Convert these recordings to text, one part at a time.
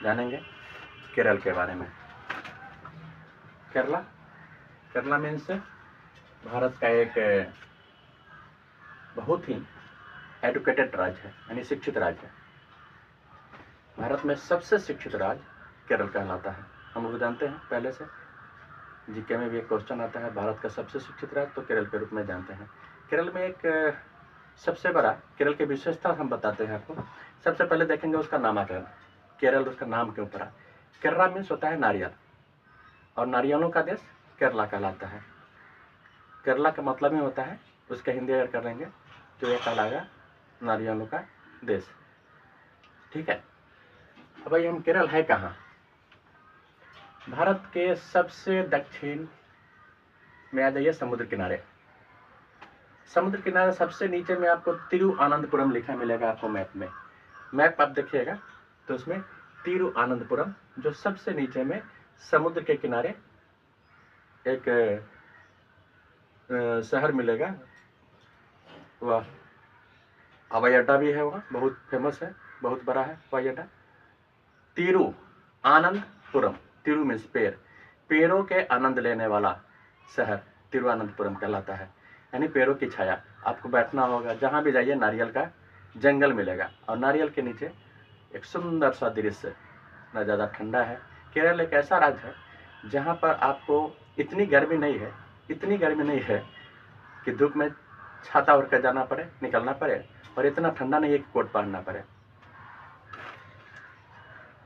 जानेंगे केरल के बारे में। केरला मीन्स भारत का एक बहुत ही एडुकेटेड राज्य है, यानी शिक्षित राज्य है। भारत में सबसे शिक्षित राज्य केरल कहलाता है। हम लोग जानते हैं, पहले से जीके में भी एक क्वेश्चन आता है, भारत का सबसे शिक्षित राज्य, तो केरल के रूप में जानते हैं। केरल में एक सबसे बड़ा, केरल की विशेषता हम बताते हैं आपको। सबसे पहले देखेंगे उसका नामकरण, केरल उसका नाम क्यों पड़ा। केरला मीन्स होता है नारियल, और नारियलों का देश केरला कहलाता है। केरला का मतलब ही होता है, उसका हिंदी अगर कर लेंगे तो यह कहलाएगा नारियलों का देश। ठीक है। अब भाई हम केरल है कहाँ? भारत के सबसे दक्षिण में आ जाइए, समुद्र किनारे। समुद्र किनारे सबसे नीचे में आपको तिरुअनंतपुरम लिखा मिलेगा आपको मैप में। मैप आप देखिएगा तो उसमें तिरुअनंतपुरम जो सबसे नीचे में समुद्र के किनारे एक शहर मिलेगा। वह हवाई अड्डा भी है, वहाँ बहुत फेमस है, बहुत बड़ा है हवाई अड्डा। तिरुअनंतपुरम, तिरु मीन्स पेड़, पेड़ों के आनंद लेने वाला शहर तिरुअनंतपुरम कहलाता है, यानी पेड़ों की छाया। आपको बैठना होगा, जहाँ भी जाइए नारियल का जंगल मिलेगा, और नारियल के नीचे एक सुंदर सा दृश्य, न ज़्यादा ठंडा है। केरल एक ऐसा राज्य है जहाँ पर आपको इतनी गर्मी नहीं है, इतनी गर्मी नहीं है कि धूप में छाता ओढ़ कर जाना पड़े, निकलना पड़े, और इतना ठंडा नहीं है कि कोट पहनना पड़े।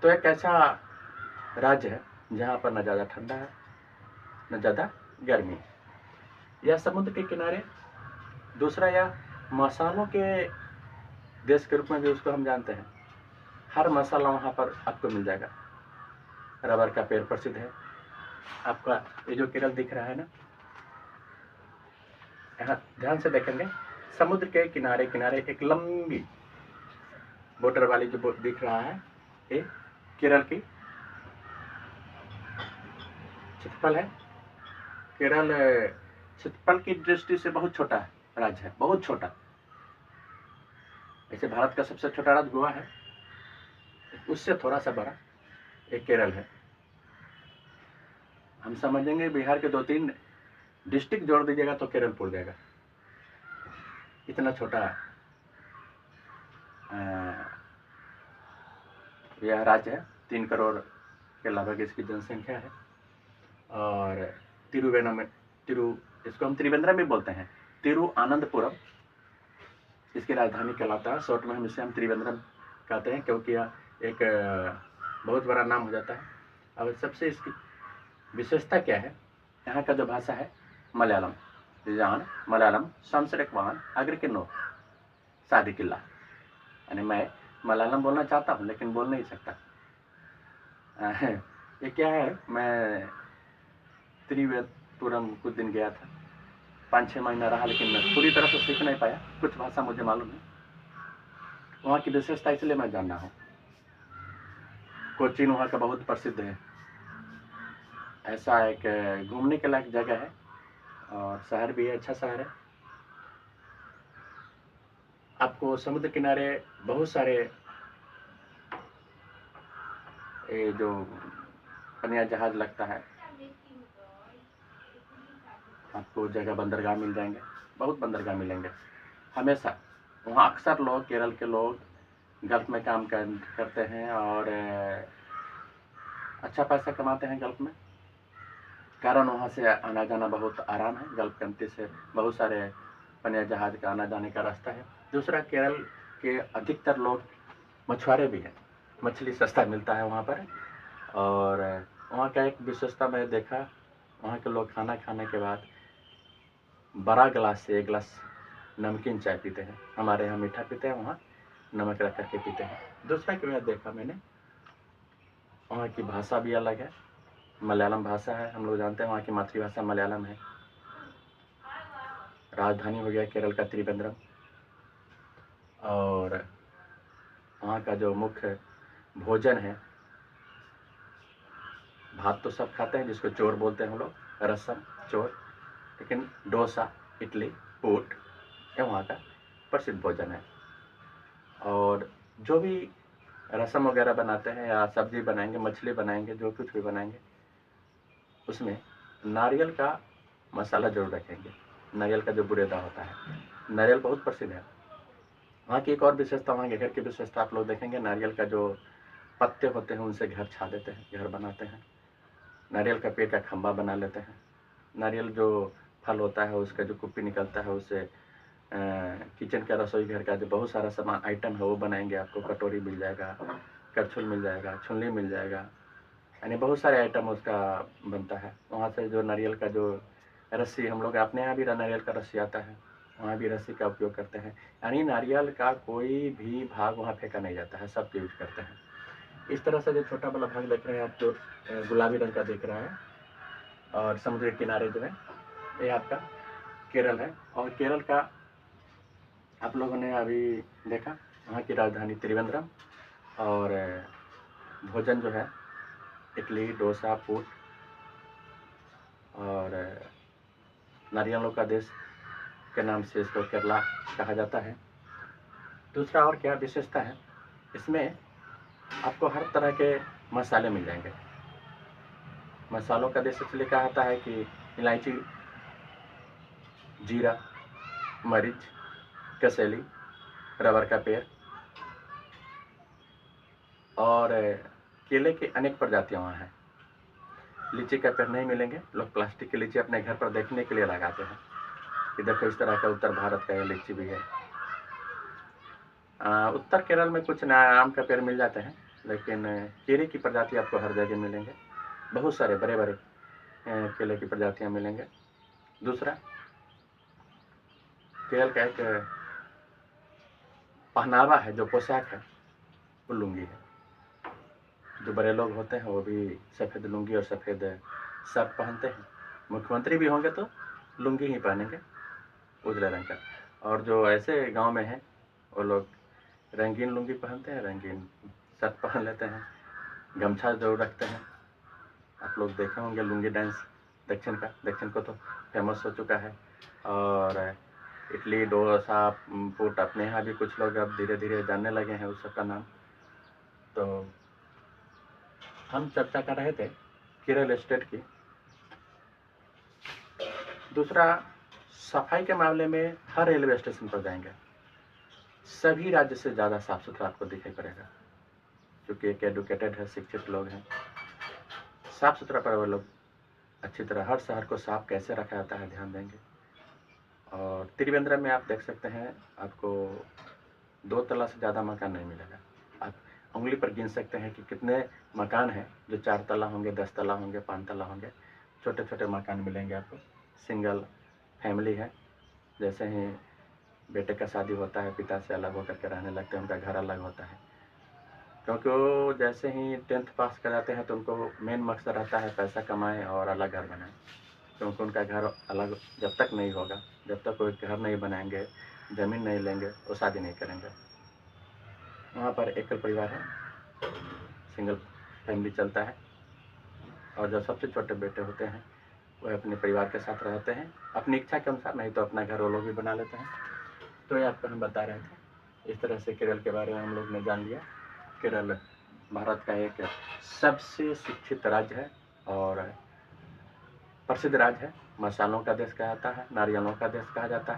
तो एक ऐसा राज्य है जहाँ पर न ज़्यादा ठंडा है, न ज़्यादा गर्मी। यह समुद्र के किनारे, दूसरा यह मसालों के देश के रूप में भी उसको हम जानते हैं। हर मसाला वहाँ पर आपको मिल जाएगा। रबर का पेड़ प्रसिद्ध है। आपका ये जो केरल दिख रहा है ना, यहाँ ध्यान से देखेंगे, समुद्र के किनारे किनारे एक लंबी बॉर्डर वाली जो दिख रहा है, ये केरल की क्षेत्रफल है। केरल क्षेत्रफल की दृष्टि से बहुत छोटा राज्य है, बहुत छोटा। ऐसे भारत का सबसे छोटा राज्य गोवा है, उससे थोड़ा सा बड़ा एक केरल है। हम समझेंगे बिहार के 2-3 डिस्ट्रिक्ट जोड़ दीजिएगा तो केरल पूर जाएगा, इतना छोटा यह राज्य है। 3 करोड़ के लगभग इसकी जनसंख्या है। और इसको हम त्रिवेंद्रम भी बोलते हैं, तिरुअनंतपुरम इसकी राजधानी कहलाता है। शॉर्ट में हम इसे त्रिवेंद्रम कहते हैं, क्योंकि यह एक बहुत बड़ा नाम हो जाता है। अब सबसे इसकी विशेषता क्या है, यहाँ का जो भाषा है मलयालम, जान मलयालम संसर्गवान अग्र किन्नो शादी किला, यानी मैं मलयालम बोलना चाहता हूँ लेकिन बोल नहीं सकता। ये क्या है, मैं त्रिवेंद्रपुरम कुछ दिन गया था, 5-6 महीना रहा, लेकिन मैं पूरी तरह से सीख नहीं पाया। कुछ भाषा मुझे मालूम है, वहाँ की विशेषता इसलिए मैं जानना हूँ। कोचीन वहाँ का बहुत प्रसिद्ध है, ऐसा एक घूमने के लायक जगह है, और शहर भी है, अच्छा शहर है। आपको समुद्र किनारे बहुत सारे ये जो पनिया जहाज लगता है, आपको जगह बंदरगाह मिल जाएंगे, बहुत बंदरगाह मिलेंगे हमेशा। वहाँ अक्सर लोग, केरल के लोग गल्फ में काम करते हैं और अच्छा पैसा कमाते हैं गल्फ में, कारण वहाँ से आना जाना बहुत आराम है। गल्फ कंट्री से बहुत सारे पनिया जहाज का आना जाने का रास्ता है। दूसरा, केरल के अधिकतर लोग मछुआरे भी हैं, मछली सस्ता मिलता है वहाँ पर। और वहाँ का एक विशेषता मैं देखा, वहाँ के लोग खाना खाने के बाद बड़ा गिलास से 1 गिलास नमकीन चाय पीते हैं। हमारे यहाँ मीठा पीते हैं, वहाँ नमक रख करके पीते हैं। दूसरा क्या देखा मैंने, वहाँ की भाषा भी अलग है, मलयालम भाषा है। हम लोग जानते हैं वहाँ की मातृभाषा मलयालम है। राजधानी हो गया केरल का त्रिवेंद्रम, और वहाँ का जो मुख्य भोजन है, भात तो सब खाते हैं जिसको चोर बोलते हैं हम लोग, रसम चोर, लेकिन डोसा, इडली, पूट ये वहाँ का प्रसिद्ध भोजन है। और जो भी रसम वगैरह बनाते हैं या सब्जी बनाएंगे, मछली बनाएंगे, जो कुछ भी बनाएंगे, उसमें नारियल का मसाला जरूर रखेंगे। नारियल का जो बुरेदा होता है, नारियल बहुत प्रसिद्ध है। वहाँ की एक और विशेषता, वहाँ के घर की विशेषता आप लोग देखेंगे, नारियल का जो पत्ते होते हैं उनसे घर छा देते हैं, घर बनाते हैं। नारियल का पेड़ का खंबा बना लेते हैं। नारियल जो फल होता है उसका जो कुप्पी निकलता है उससे किचन का, रसोई घर का जो बहुत सारा सामान आइटम है वो बनाएंगे। आपको कटोरी मिल जाएगा, करछुल मिल जाएगा, छुल्ली मिल जाएगा, यानी बहुत सारे आइटम उसका बनता है। वहाँ से जो नारियल का जो रस्सी, हम लोग अपने यहाँ भी नारियल का रस्सी आता है, वहाँ भी रस्सी का उपयोग करते हैं। यानी नारियल का कोई भी भाग वहाँ फेंका नहीं जाता है, सब यूज करते हैं। इस तरह से जो छोटा वाला भाग देख रहे हैं आप, जो गुलाबी रंग का दिख रहा है, और समुद्र के किनारे जो है, ये आपका केरल है। और केरल का आप लोगों ने अभी देखा, वहाँ की राजधानी त्रिवेंद्रम, और भोजन जो है इडली, डोसा, पूट, और नारियलों का देश के नाम से इसको केरला कहा जाता है। दूसरा और क्या विशेषता है, इसमें आपको हर तरह के मसाले मिल जाएंगे। मसालों का देश इसलिए कहा जाता है कि इलायची, जीरा, मरीच, कसेली, रबर का पेड़ और केले की अनेक प्रजातियां वहाँ हैं। लीची का पेड़ नहीं मिलेंगे, लोग प्लास्टिक की लीची अपने घर पर देखने के लिए लगाते हैं कि देखो इस तरह का उत्तर भारत का ये लीची भी है। उत्तर केरल में कुछ आम का पेड़ मिल जाते हैं, लेकिन केले की प्रजाति आपको हर जगह मिलेंगे। बहुत सारे बड़े बड़े केले की प्रजातियां मिलेंगे। दूसरा, केरल का एक पहनावा है, जो पोशाक है वो लुंगी है। जो बड़े लोग होते हैं वो भी सफ़ेद लुंगी और सफ़ेद शर्ट पहनते हैं। मुख्यमंत्री भी होंगे तो लुंगी ही पहनेंगे, उजले रंग का। और जो ऐसे गांव में हैं वो लोग रंगीन लुंगी पहनते हैं, रंगीन शर्ट पहन लेते हैं, गमछा जरूर रखते हैं। आप लोग देखे होंगे लुंगी डांस दक्षिण का, दक्षिण को तो फेमस हो चुका है। और इडली, डोसा, पूट अपने यहाँ भी कुछ लोग अब धीरे धीरे जानने लगे हैं उस सब का नाम। तो हम चर्चा कर रहे थे केरल स्टेट की। दूसरा, सफाई के मामले में हर रेलवे स्टेशन पर जाएंगे, सभी राज्य से ज़्यादा साफ सुथरा आपको दिखाई पड़ेगा, क्योंकि एक एडुकेटेड है, शिक्षित लोग हैं। साफ सुथरा पर वो लोग अच्छी तरह हर शहर को साफ कैसे रखा जाता है ध्यान देंगे। और त्रिवेंद्रम में आप देख सकते हैं, आपको 2 तला से ज़्यादा मकान नहीं मिलेगा। आप उंगली पर गिन सकते हैं कि कितने मकान हैं जो 4 तला होंगे, 10 तला होंगे, 5 तला होंगे। छोटे छोटे मकान मिलेंगे आपको। सिंगल फैमिली है, जैसे ही बेटे का शादी होता है पिता से अलग होकर के रहने लगते हैं, उनका घर अलग होता है। क्योंकि वो जैसे ही 10th पास कर जाते हैं तो उनको मेन मकसद रहता है पैसा कमाएं और अलग घर बनाएं। क्योंकि उनका घर अलग जब तक नहीं होगा, जब तक कोई घर नहीं बनाएंगे, ज़मीन नहीं लेंगे, वो शादी नहीं करेंगे। वहाँ पर एकल परिवार है, सिंगल फैमिली चलता है। और जो सबसे छोटे बेटे होते हैं वह अपने परिवार के साथ रहते हैं, अपनी इच्छा के अनुसार, नहीं तो अपना घर वो लोग भी बना लेते हैं। तो ये आपको हम बता रहे थे। इस तरह से केरल के बारे में हम लोग ने जान लिया। केरल भारत का एक सबसे शिक्षित राज्य है और प्रसिद्ध राज्य है। मसालों का देश कहा जाता है, नारियलों का देश कहा जाता है।